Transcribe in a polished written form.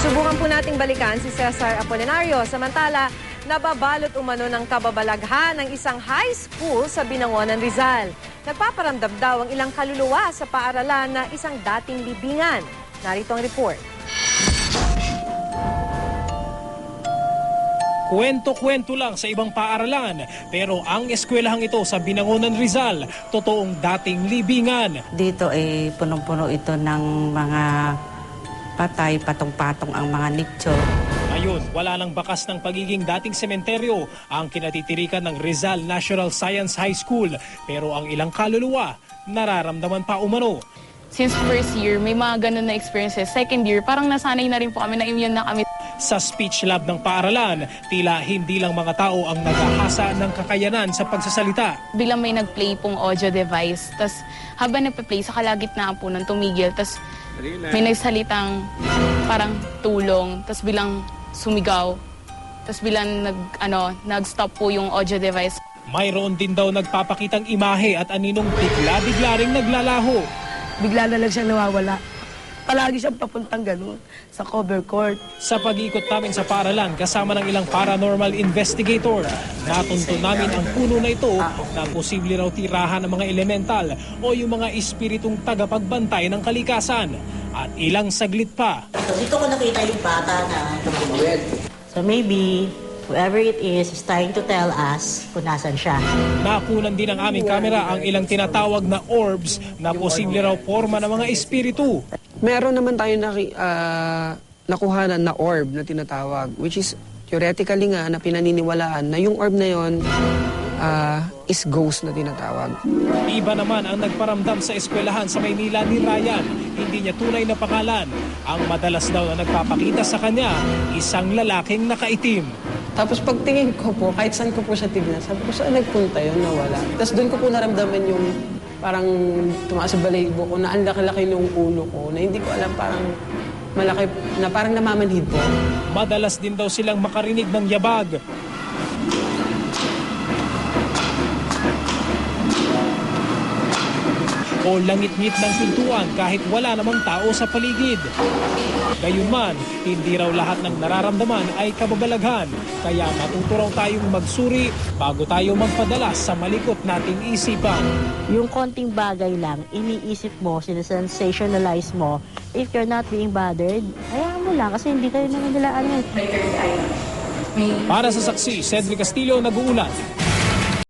Susubukan po nating balikan si Cesar Apolinario. Samantala, nababalot umano ng kababalaghan ng isang high school sa Binangonan, Rizal. Nagpaparamdam daw ang ilang kaluluwa sa paaralan na isang dating libingan. Narito ang report. Kwento-kwento lang sa ibang paaralan, pero ang eskwelahang ito sa Binangonan, Rizal, totoong dating libingan. Dito ay punong-puno ito ng mga patay, patong-patong ang mga nicho. Ngayon, wala nang bakas ng pagiging dating sementeryo ang kinatitirikan ng Rizal National Science High School, pero ang ilang kaluluwa nararamdaman pa umano. Since first year, may mga ganun na experiences. Second year, parang nasanay na rin po kami, na-immune na kami. Sa speech lab ng paaralan, tila hindi lang mga tao ang naghahasa ng kakayanan sa pagsasalita. Bilang may nag-play pong audio device, tas habang nagpa-play, sa kalagitnaan po nang tumigil, tas may nagsalitang parang tulong, tas bilang sumigaw, tas bilang nag-stop po yung audio device. Mayroon din daw nagpapakitang imahe at aninong bigla-bigla ring naglalaho. Bigla na lang siya nawawala. Palagi siyang papuntang ganun sa cover court. Sa pag-ikot namin sa paaralan kasama ng ilang paranormal investigator, natunto namin ang puno na ito na posible raw tirahan ng mga elemental o yung mga espiritong tagapagbantay ng kalikasan. At ilang saglit pa. So dito ko nakita yung bata na tumawid. So maybe whoever it is trying to tell us kung nasan siya. Nakunan din ng aming kamera ang ilang tinatawag na orbs na posible raw forma ng mga espiritu. Meron naman tayo nakuhanan na orb na tinatawag, which is theoretically nga na pinaniniwalaan na yung orb na yon is ghost na tinatawag. Iba naman ang nagparamdam sa eskwelahan sa Maynila ni Ryan. Hindi niya tunay na pangalan. Ang madalas daw na nagpapakita sa kanya, isang lalaking nakaitim. Tapos pagtingin ko po, kahit saan ko po siya tignan, sabi ko saan nagpunta yun, nawala. Tapos doon ko po naramdaman yung parang tumaas sa balahibo ko na ang laki-laki ng ulo ko, na hindi ko alam, parang malaki, na parang namamanhid po. Madalas din daw silang makarinig ng yabag. O langit-ngit ng pintuan kahit wala namang tao sa paligid. Gayunman, hindi raw lahat ng nararamdaman ay kababalaghan. Kaya matuto raw tayong magsuri bago tayo magpadala sa malikot nating isipan. Yung konting bagay lang, iniisip mo, sinasensationalize mo. If you're not being bothered, hayaan mo lang kasi hindi kayo naman nila ano. Para sa saksi, Cedric Castillo, nag-uulat.